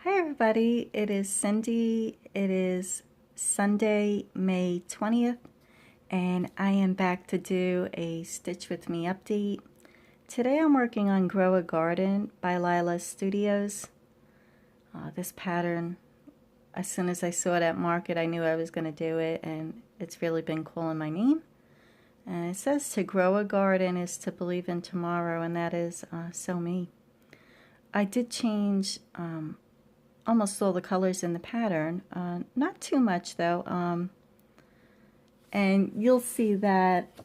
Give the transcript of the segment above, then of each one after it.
Hi everybody, it is Cindy. It is Sunday, May 20th, and I am back to do a Stitch With Me update. Today I'm working on Grow a Garden by Lila Studios. This pattern, as soon as I saw it at market, I knew I was going to do it, and it's really been calling my name. And it says to grow a garden is to believe in tomorrow, and that is so me. I did change almost all the colors in the pattern, not too much though, and you'll see that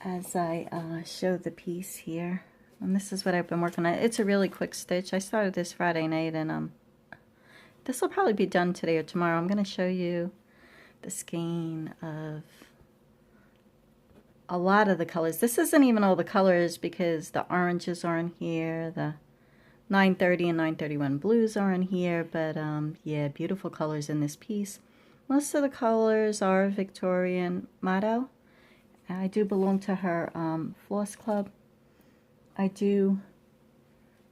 as I show the piece here. And this is what I've been working on. It's a really quick stitch. I started this Friday night, and this will probably be done today or tomorrow. I'm going to show you the skein of a lot of the colors. This isn't even all the colors because the oranges are in here, the 930 and 931 blues are in here, but yeah, beautiful colors in this piece. Most of the colors are Victorian Motto. I do belong to her floss club. I do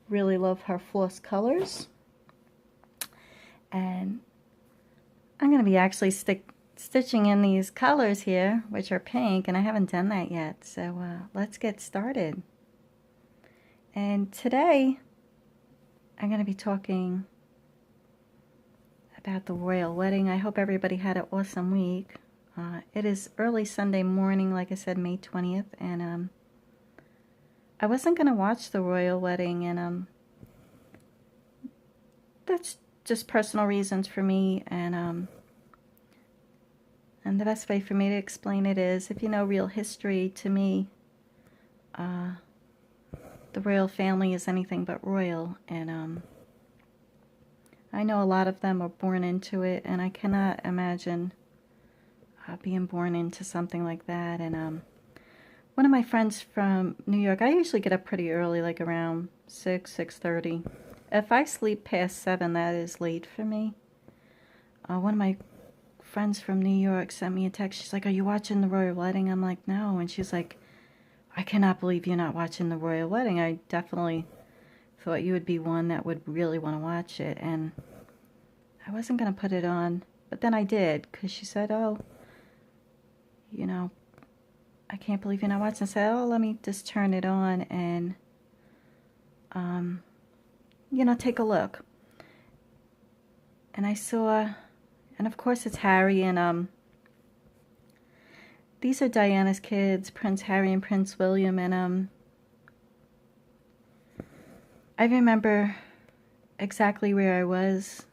really love her floss colors. And I'm going to be actually stitching in these colors here, which are pink, and I haven't done that yet. So let's get started. And today I'm going to be talking about the royal wedding. I hope everybody had an awesome week. It is early Sunday morning, like I said, May 20th, and I wasn't going to watch the royal wedding, and that's just personal reasons for me, and the best way for me to explain it is, if you know real history, to me, the royal family is anything but royal, and I know a lot of them are born into it, and I cannot imagine being born into something like that. And one of my friends from New York, I usually get up pretty early, like around 6:30. If I sleep past 7, that is late for me. One of my friends from New York sent me a text. She's like, "Are you watching the royal wedding?" I'm like, "No." And she's like, "I cannot believe you're not watching the royal wedding. I definitely thought you would be one that would really want to watch it." And I wasn't going to put it on, but then I did, because she said, "Oh, you know, I can't believe you're not watching." I said, "Oh, let me just turn it on and, take a look." And I saw, and of course it's Harry, and these are Diana's kids, Prince Harry and Prince William, and I remember exactly where I was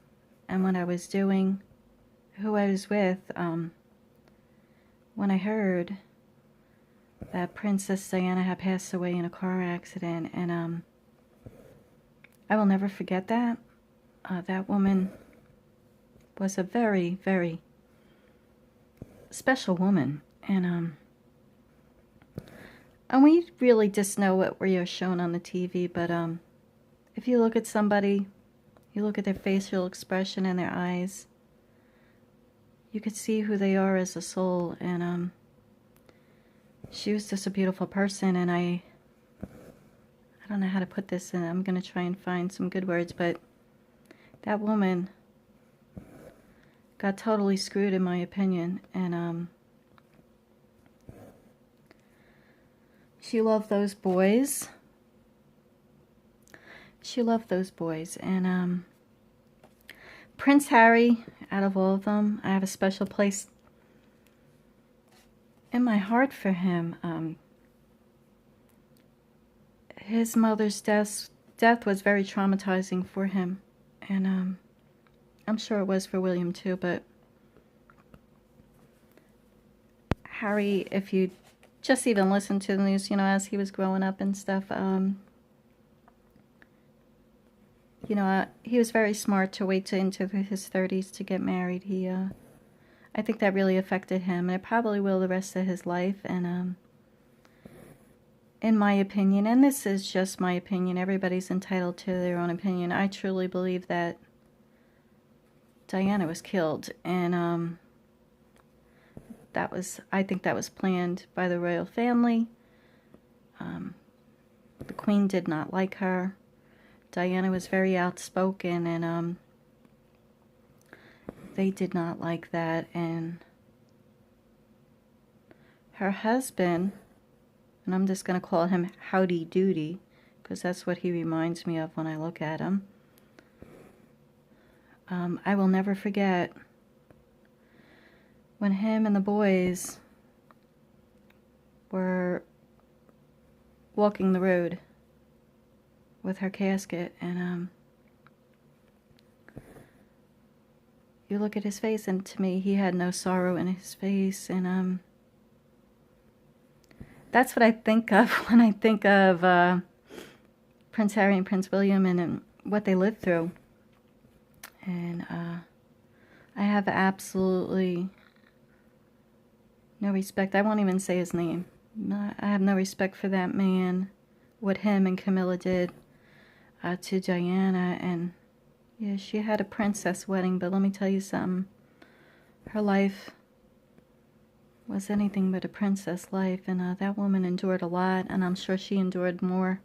and what I was doing, who I was with, when I heard that Princess Diana had passed away in a car accident, and I will never forget that. That woman was a very, very special woman, and we really just know what we are shown on the TV, but if you look at somebody, you look at their facial expression and their eyes, you could see who they are as a soul, and she was just a beautiful person, and I don't know how to put this in. I'm going to try and find some good words, but that woman got totally screwed, in my opinion, and she loved those boys. She loved those boys, and Prince Harry, out of all of them, I have a special place in my heart for him. His mother's death was very traumatizing for him, and I'm sure it was for William too, but Harry, if you just even listen to the news, as he was growing up and stuff, he was very smart to wait to into his 30s to get married. I think that really affected him, and it probably will the rest of his life, and in my opinion, and this is just my opinion, everybody's entitled to their own opinion, I truly believe that Diana was killed, and I think that was planned by the royal family. The Queen did not like her. Diana was very outspoken, and they did not like that. And her husband, and I'm just going to call him Howdy Doody, because that's what he reminds me of when I look at him. I will never forget when him and the boys were walking the road with her casket, and you look at his face, and to me, he had no sorrow in his face, and that's what I think of when I think of Prince Harry and Prince William and what they lived through. And I have absolutely no respect. I won't even say his name. I have no respect for that man, what him and Camilla did to Diana. And yeah, she had a princess wedding, but let me tell you something. Her life was anything but a princess life, and that woman endured a lot, and I'm sure she endured more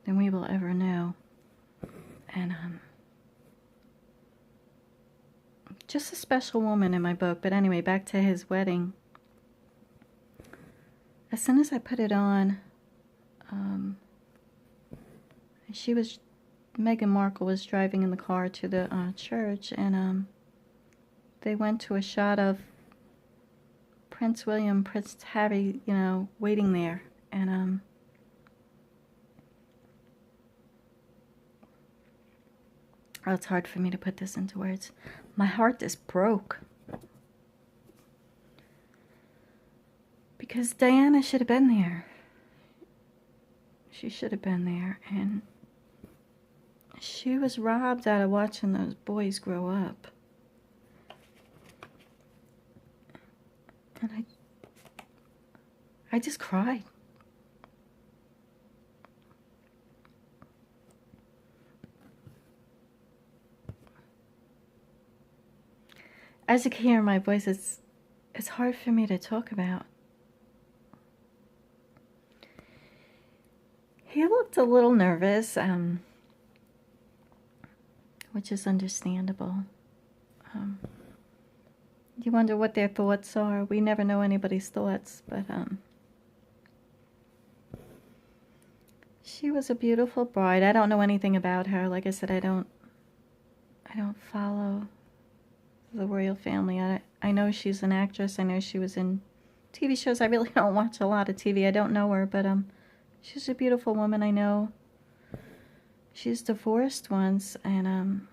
than we will ever know. And just a special woman in my book. But anyway, back to his wedding. As soon as I put it on, Meghan Markle was driving in the car to the church, and they went to a shot of Prince William, Prince Harry, waiting there. And oh, it's hard for me to put this into words. My heart just broke. Because Diana should have been there. She should have been there. And she was robbed out of watching those boys grow up. And I just cried. As you can hear in my voice, it's hard for me to talk about. He looked a little nervous, which is understandable. You wonder what their thoughts are. We never know anybody's thoughts, but she was a beautiful bride. I don't know anything about her. Like I said, I don't follow the royal family. I know she's an actress. I know she was in TV shows. I really don't watch a lot of TV. I don't know her, but she's a beautiful woman. I know she's divorced once, and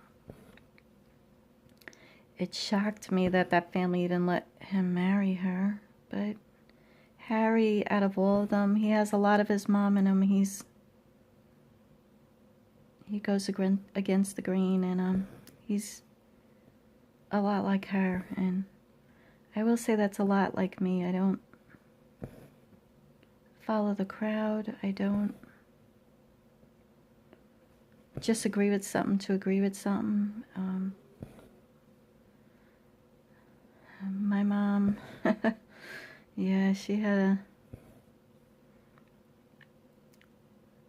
it shocked me that family didn't let him marry her. But Harry, out of all of them, he has a lot of his mom in him. He goes against the grain, and he's a lot like her. And I will say that's a lot like me. I don't follow the crowd. I don't just agree with something to agree with something. My mom, yeah,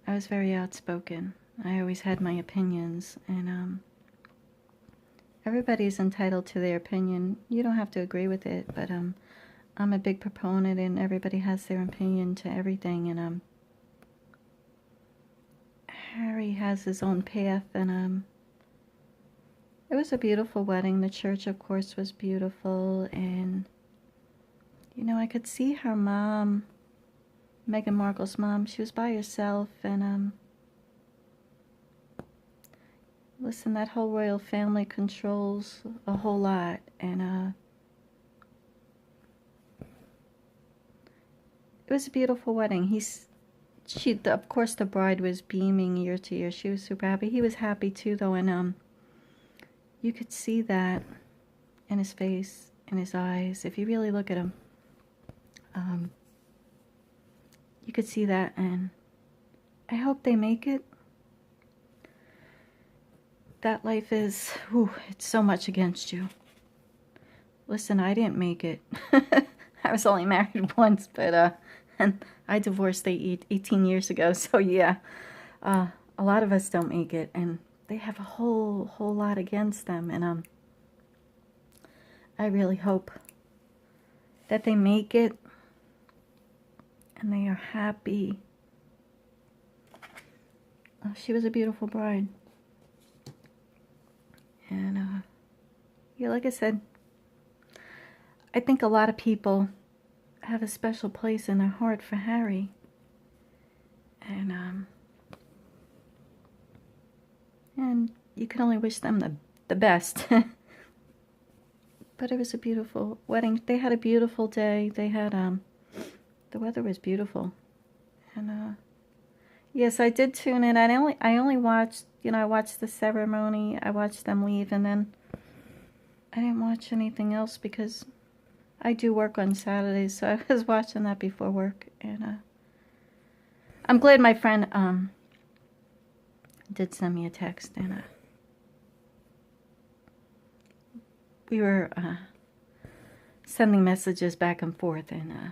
I was very outspoken. I always had my opinions, and everybody's entitled to their opinion. You don't have to agree with it, but I'm a big proponent, and everybody has their opinion to everything. And Harry has his own path, and it was a beautiful wedding. The church, of course, was beautiful, and I could see her mom, Meghan Markle's mom. She was by herself, and listen, that whole royal family controls a whole lot, and it was a beautiful wedding. Of course, the bride was beaming year to year. She was super happy. He was happy too, though, and you could see that in his face, in his eyes. If you really look at him, you could see that, and I hope they make it. That life is, it's so much against you. Listen, I didn't make it. I was only married once, but and I divorced 18 years ago, so yeah, a lot of us don't make it, and they have a whole lot against them, and I really hope that they make it and they are happy. She was a beautiful bride. And, yeah, like I said, I think a lot of people have a special place in their heart for Harry. And you can only wish them the best. But it was a beautiful wedding. They had a beautiful day. They had, the weather was beautiful. And, yes, I did tune in. I only watched, I watched the ceremony. I watched them leave, and then I didn't watch anything else because I do work on Saturdays, so I was watching that before work. And I'm glad my friend did send me a text, and we were sending messages back and forth, and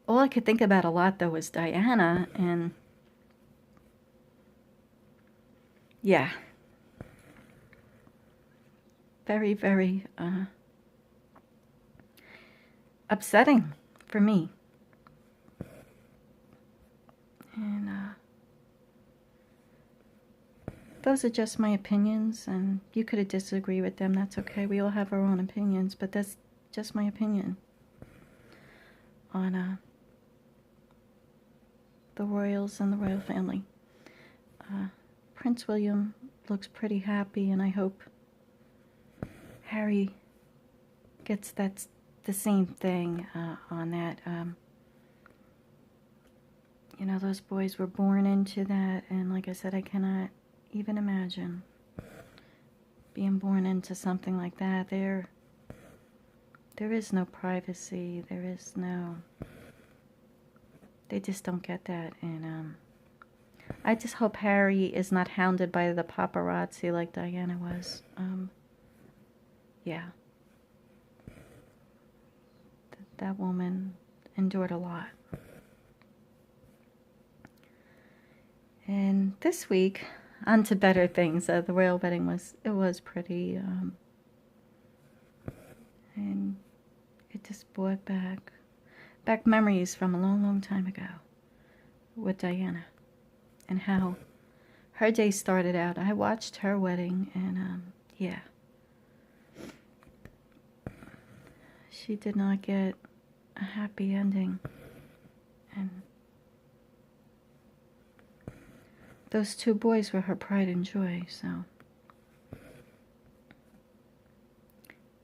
all I could think about a lot, though, was Diana. And yeah, very, very upsetting for me. And those are just my opinions, and you could disagree with them. That's okay. We all have our own opinions, but that's just my opinion on the royals and the royal family. Prince William looks pretty happy, and I hope Harry gets the same thing on that. Those boys were born into that, and like I said, I cannot even imagine being born into something like that. There is no privacy. There is no... They just don't get that, and I just hope Harry is not hounded by the paparazzi like Diana was. Yeah. That woman endured a lot. And this week, on to better things. The royal wedding was pretty, and it just brought back memories from a long, long time ago with Diana, and how her day started out. I watched her wedding, and yeah, she did not get a happy ending, and those two boys were her pride and joy. So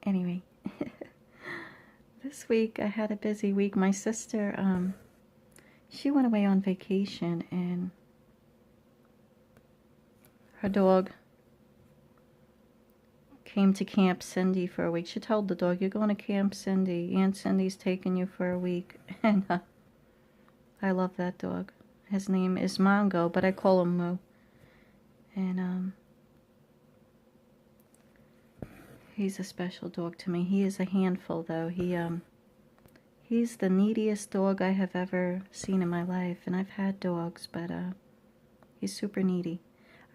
anyway, this week I had a busy week. My sister, she went away on vacation, and her dog came to Camp Cindy for a week. She told the dog, "You're going to Camp Cindy. Aunt Cindy's taking you for a week." And I love that dog. His name is Mongo, but I call him Moo. And he's a special dog to me. He is a handful, though. He's the neediest dog I have ever seen in my life. And I've had dogs, but he's super needy.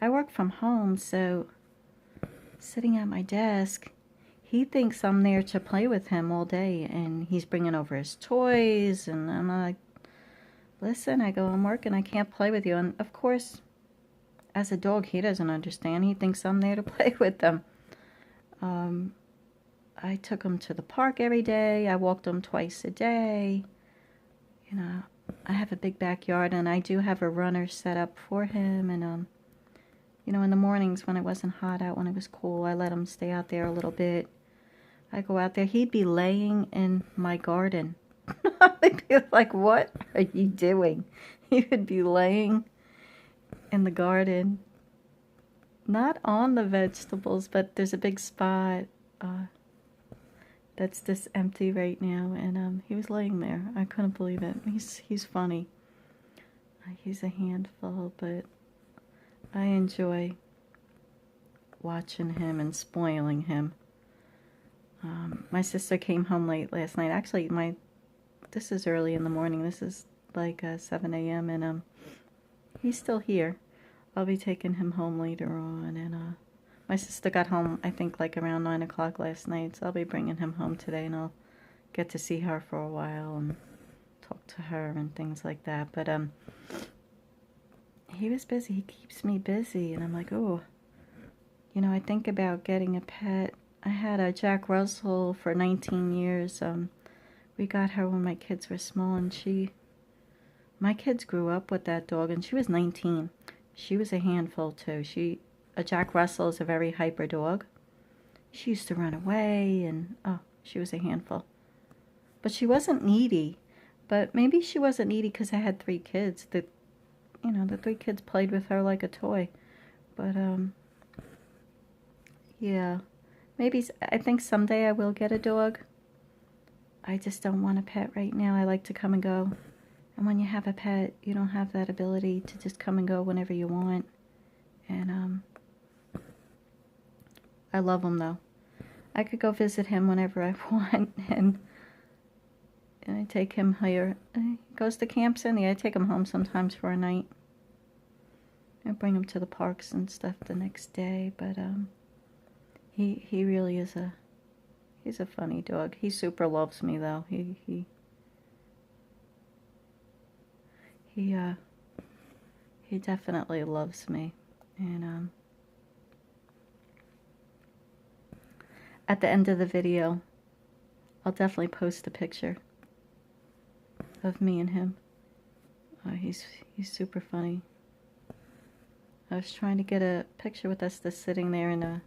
I work from home, so sitting at my desk, he thinks I'm there to play with him all day, and he's bringing over his toys, and I'm like, listen, I go, I'm working, I can't play with you. And of course, as a dog, he doesn't understand. He thinks I'm there to play with them. I took him to the park every day. I walked him twice a day. I have a big backyard, and I do have a runner set up for him. And, in the mornings when it wasn't hot out, when it was cool, I let him stay out there a little bit. I go out there. He'd be laying in my garden. I'd be like, what are you doing? He would be laying in the garden, not on the vegetables, but there's a big spot that's just empty right now, and he was laying there. I couldn't believe it. He's funny. He's a handful, but I enjoy watching him and spoiling him. My sister came home late last night. Actually, this is early in the morning. This is like 7 a.m. and he's still here. I'll be taking him home later on, and My sister got home, I think, like around 9 o'clock last night, so I'll be bringing him home today, and I'll get to see her for a while and talk to her and things like that. But he was busy. He keeps me busy, and I'm like, oh, you know, I think about getting a pet. I had a Jack Russell for 19 years. We got her when my kids were small, and my kids grew up with that dog, and she was 19. She was a handful too. A Jack Russell is a very hyper dog. She used to run away, and oh, she was a handful. But she wasn't needy. But maybe she wasn't needy because I had 3 kids. The 3 kids played with her like a toy. But yeah, maybe I think someday I will get a dog. I just don't want a pet right now. I like to come and go. And when you have a pet, you don't have that ability to just come and go whenever you want. And I love him though. I could go visit him whenever I want, and I take him here. He goes to Camp Cindy. I take him home sometimes for a night. I bring him to the parks and stuff the next day. But he really is he's a funny dog. He super loves me though. He definitely loves me. And at the end of the video, I'll definitely post a picture of me and him. He's super funny. I was trying to get a picture with us just sitting there, and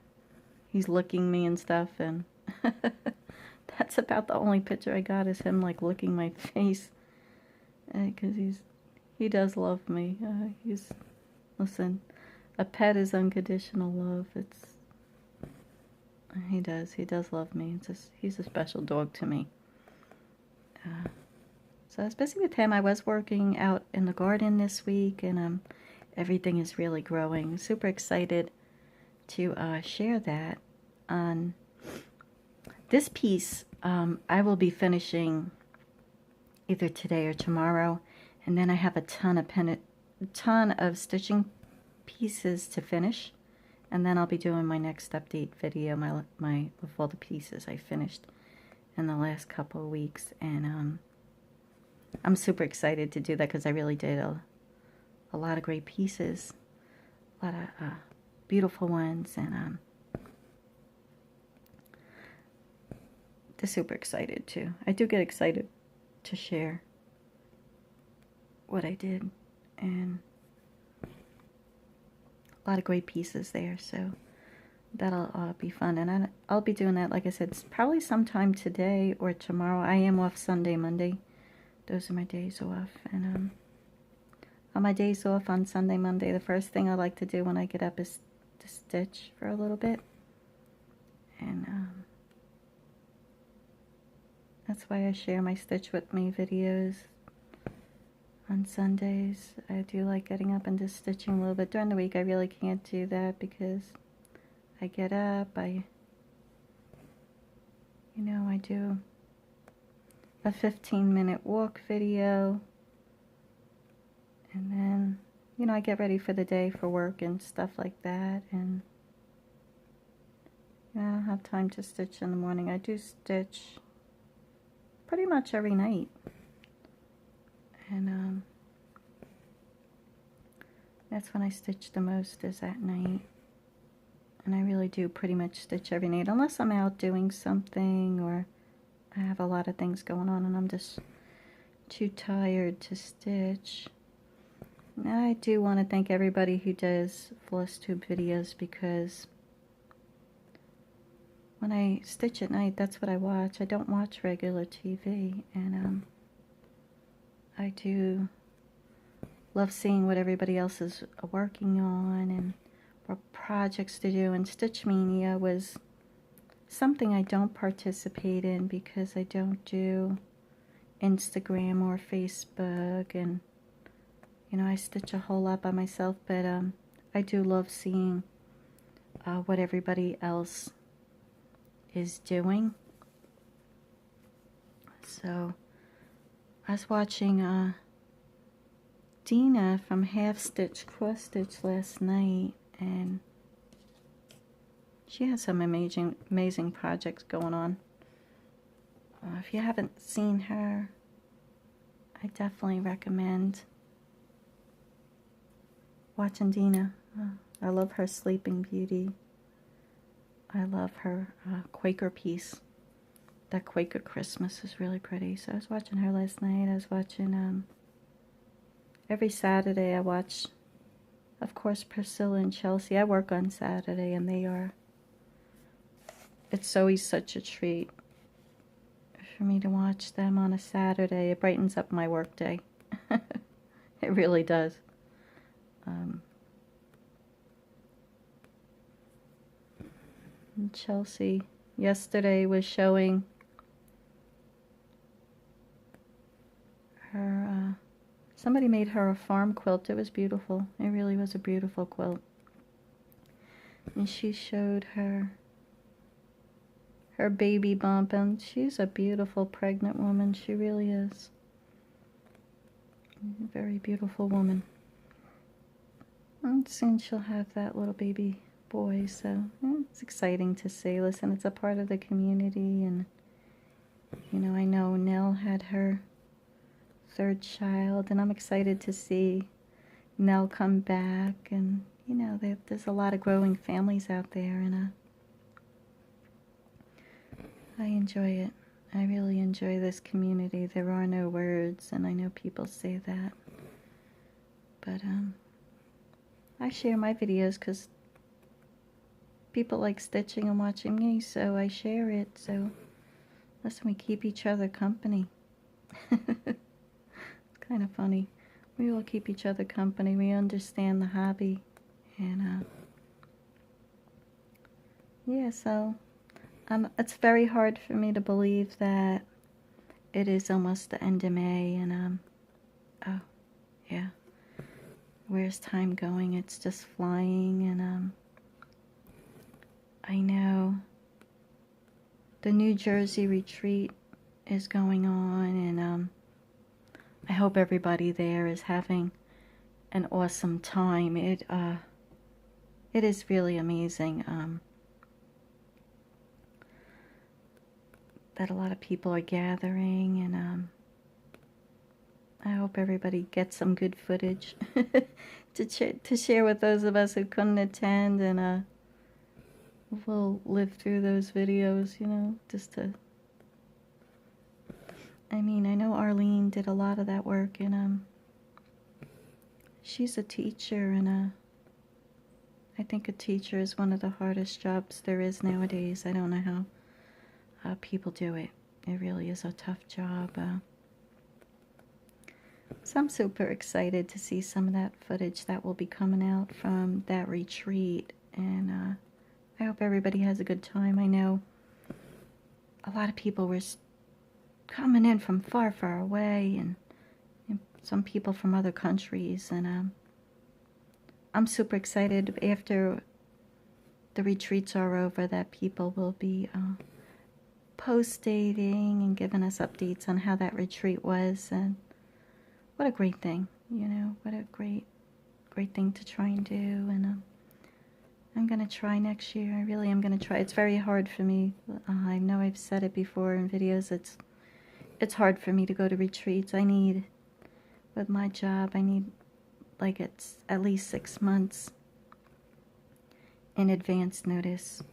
he's licking me and stuff, and that's about the only picture I got is him like licking my face, because he does love me. Listen, a pet is unconditional love. He does love me. He's a special dog to me. So I was busy with him. I was working out in the garden this week, and everything is really growing. Super excited to share that. On this piece, I will be finishing either today or tomorrow, and then I have a ton of stitching pieces to finish, and then I'll be doing my next update video, my with all the pieces I finished in the last couple of weeks. And I'm super excited to do that because I really did a lot of great pieces, a lot of beautiful ones, and they're super excited too. I do get excited to share what I did, and a lot of great pieces there, so that'll be fun. And I'll be doing that, like I said, probably sometime today or tomorrow. I am off Sunday, Monday. Those are my days off. And on my days off on Sunday, Monday, the first thing I like to do when I get up is to stitch for a little bit. And that's why I share my Stitch With Me videos on Sundays. I do like getting up and just stitching a little bit. During the week, I really can't do that because I get up, I do a 15-minute walk video, and then, I get ready for the day for work and stuff like that, and I don't have time to stitch in the morning. I do stitch pretty much every night, and that's when I stitch the most, is at night. And I really do pretty much stitch every night, unless I'm out doing something or I have a lot of things going on and I'm just too tired to stitch. And I do want to thank everybody who does FlossTube videos, because when I stitch at night, that's what I watch. I don't watch regular TV, and I do love seeing what everybody else is working on and what projects to do. And Stitch Mania was something I don't participate in because I don't do Instagram or Facebook, and I stitch a whole lot by myself. But I do love seeing what everybody else is doing. So I was watching Dina from Half Stitch Cross Stitch last night, and She has some amazing projects going on. If you haven't seen her, I definitely recommend watching Dina. I love her Sleeping Beauty. I love her Quaker piece. That Quaker Christmas is really pretty. So I was watching her last night. I was watching, every Saturday I watch, of course, Priscilla and Chelsea. I work on Saturday, and it's always such a treat for me to watch them on a Saturday. It brightens up my work day. It really does. And Chelsea yesterday was showing her, somebody made her a farm quilt. It was beautiful. It really was a beautiful quilt. And she showed her baby bump, and she's a beautiful pregnant woman. She really is. A very beautiful woman. And soon she'll have that little baby boy, so it's exciting to see. Listen, it's a part of the community, and you know, I know Nell had her third child, and I'm excited to see Nell come back, and you know, there's a lot of growing families out there, and I enjoy it. I really enjoy this community. There are no words, and I know people say that, but I share my videos because people like stitching and watching me, so I share it. So listen, we keep each other company. It's kind of funny. We all keep each other company. We understand the hobby, and yeah, so it's very hard for me to believe that it is almost the end of May, and oh yeah, where's time going? It's just flying, and I know the New Jersey retreat is going on, and I hope everybody there is having an awesome time. It is really amazing that a lot of people are gathering, and I hope everybody gets some good footage to share with those of us who couldn't attend, and we'll live through those videos, you know, just to, I mean, I know Arlene did a lot of that work, and she's a teacher, and I think a teacher is one of the hardest jobs there is nowadays. I don't know how people do it. It really is a tough job. So I'm super excited to see some of that footage that will be coming out from that retreat, and I hope everybody has a good time. I know a lot of people were coming in from far, far away, and some people from other countries, and I'm super excited after the retreats are over that people will be post-dating and giving us updates on how that retreat was, and what a great thing, you know, what a great thing to try and do, and I'm going to try next year. I really am going to try. It's very hard for me. I know I've said it before in videos. It's hard for me to go to retreats. I need, with my job, I need, like, it's at least 6 months in advance notice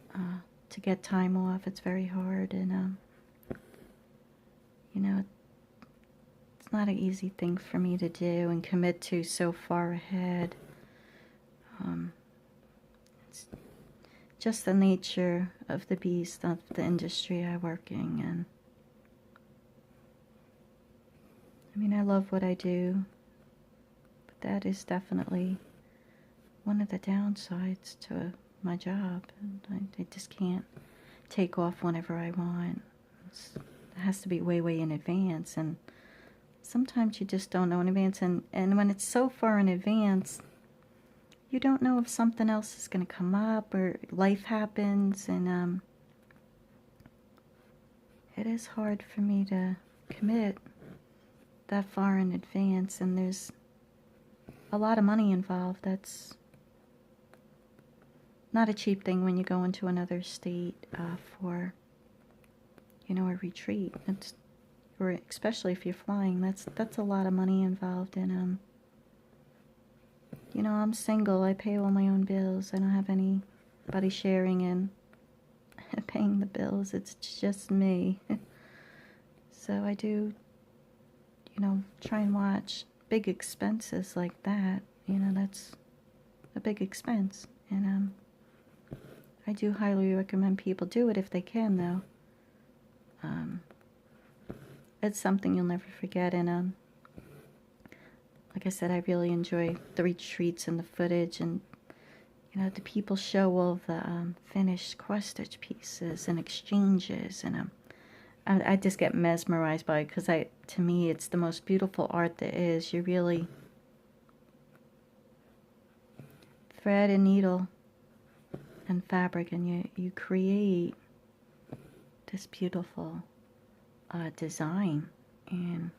to get time off. It's very hard, and you know, it's not an easy thing for me to do and commit to so far ahead. It's just the nature of the beast of the industry I work in, and I mean, I love what I do, but that is definitely one of the downsides to my job. And I just can't take off whenever I want. It has to be way, way in advance, and sometimes you just don't know in advance, and when it's so far in advance, you don't know if something else is going to come up or life happens, and it is hard for me to commit that far in advance, and there's a lot of money involved. That's not a cheap thing when you go into another state for, you know, a retreat. It's, or especially if you're flying, that's a lot of money involved in. You know, I'm single. I pay all my own bills. I don't have anybody sharing in paying the bills. It's just me. So I do, you know, try and watch big expenses like that. You know, that's a big expense. And I do highly recommend people do it if they can, though. It's something you'll never forget. And like I said, I really enjoy the retreats and the footage, and you know, the people show all the finished cross-stitch pieces and exchanges, and I just get mesmerized by it, because to me, it's the most beautiful art there is. You really thread and needle and fabric, and you create this beautiful design, and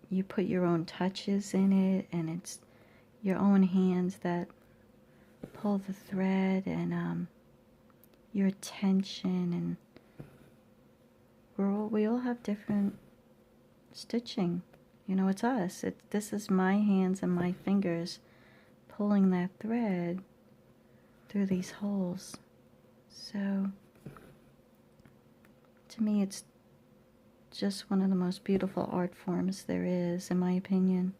you put your own touches in it, and it's your own hands that pull the thread, and your attention, and we all have different stitching. You know, it's us. This is my hands and my fingers pulling that thread through these holes. So to me, it's just one of the most beautiful art forms there is, in my opinion.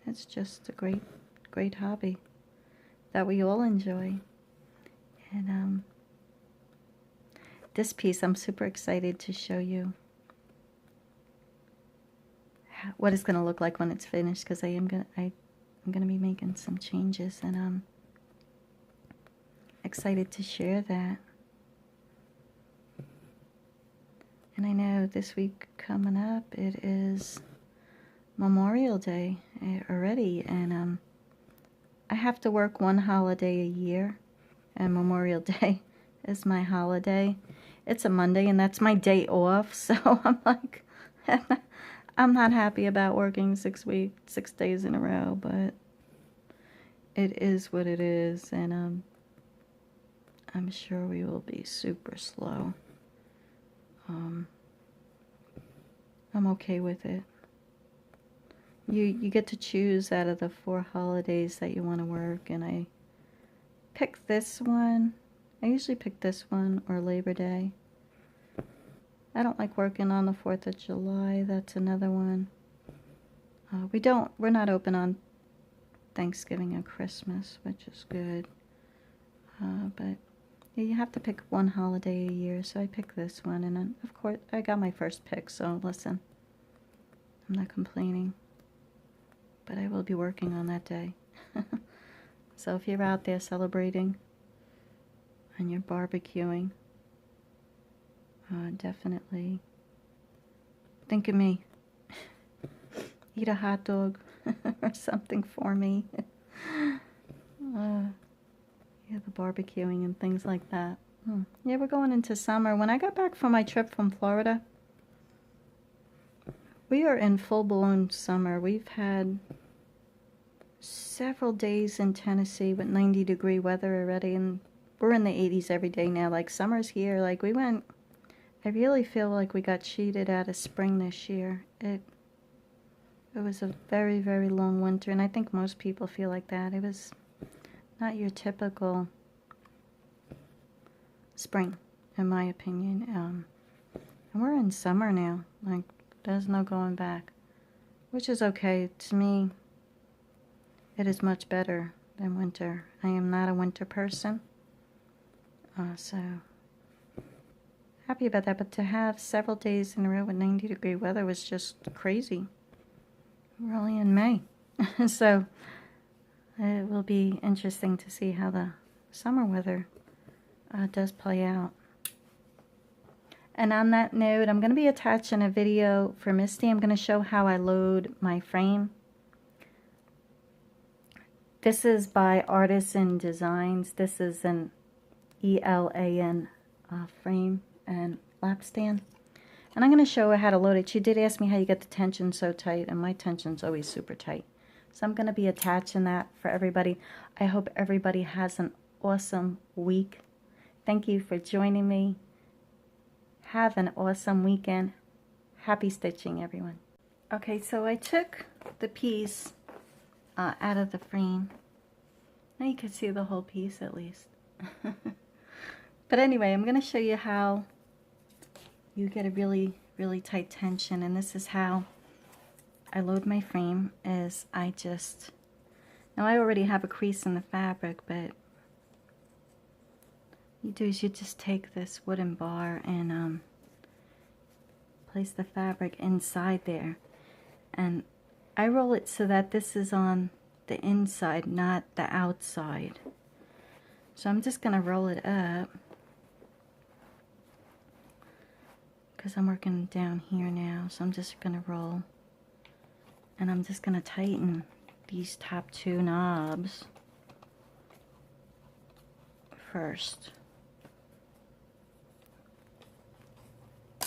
It's just a great hobby that we all enjoy. And this piece, I'm super excited to show you what it's going to look like when it's finished, because I'm going to be making some changes, and I'm excited to share that. And I know this week coming up, it is Memorial Day already, and I have to work one holiday a year, and Memorial Day is my holiday. It's a Monday, and that's my day off, so I'm like, I'm not happy about working 6 days in a row, but it is what it is, and I'm sure we will be super slow. I'm okay with it. You get to choose out of the 4 holidays that you want to work, and I picked this one. I usually pick this one or Labor Day. I don't like working on the 4th of July. That's another one. We're not open on Thanksgiving and Christmas, which is good. But yeah, you have to pick one holiday a year, so I picked this one, and then, of course, I got my first pick, so listen, I'm not complaining. But I will be working on that day. So if you're out there celebrating and you're barbecuing, definitely think of me. Eat a hot dog or something for me. Yeah, the barbecuing and things like that. Yeah, we're going into summer. When I got back from my trip from Florida, we are in full-blown summer. We've had several days in Tennessee with 90-degree weather already, and we're in the 80s every day now. Like, summer's here. Like, I really feel like we got cheated out of spring this year. It was a very, very long winter, and I think most people feel like that. It was not your typical spring, in my opinion. And we're in summer now. Like, there's no going back, which is okay. To me, it is much better than winter. I am not a winter person, so happy about that. But to have several days in a row with 90-degree weather was just crazy. We're only in May, so it will be interesting to see how the summer weather does play out. And on that note, I'm going to be attaching a video for Misty. I'm going to show how I load my frame. This is by Artisan Designs. This is an ELAN frame and lap stand. And I'm going to show her how to load it. She did ask me how you get the tension so tight, and my tension's always super tight. So I'm going to be attaching that for everybody. I hope everybody has an awesome week. Thank you for joining me. Have an awesome weekend. Happy stitching, everyone. Okay, so I took the piece out of the frame. Now you can see the whole piece at least. But anyway, I'm going to show you how you get a really, really tight tension. And this is how I load my frame. Is I just, now I already have a crease in the fabric, but you do is you just take this wooden bar and place the fabric inside there. And I roll it so that this is on the inside, not the outside. So I'm just going to roll it up because I'm working down here now. So I'm just going to roll, and I'm just going to tighten these top two knobs first.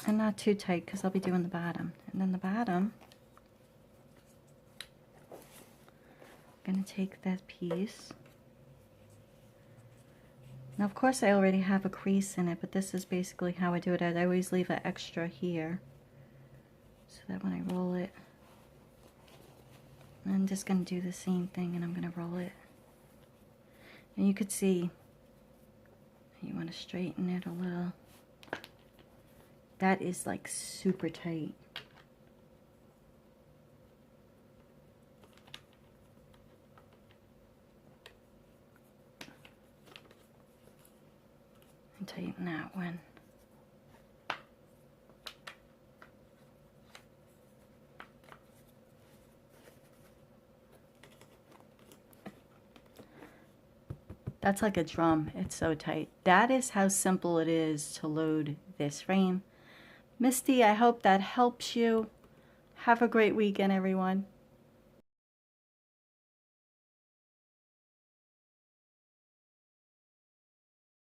And not too tight because I'll be doing the bottom. And then the bottom, I'm going to take that piece. Now of course I already have a crease in it, but this is basically how I do it. I always leave an extra here so that when I roll it, I'm just going to do the same thing, and I'm going to roll it. And you could see you want to straighten it a little. That is like super tight. And tighten that one. That's like a drum. It's so tight. That is how simple it is to load this frame. Misty, I hope that helps you. Have a great weekend, everyone.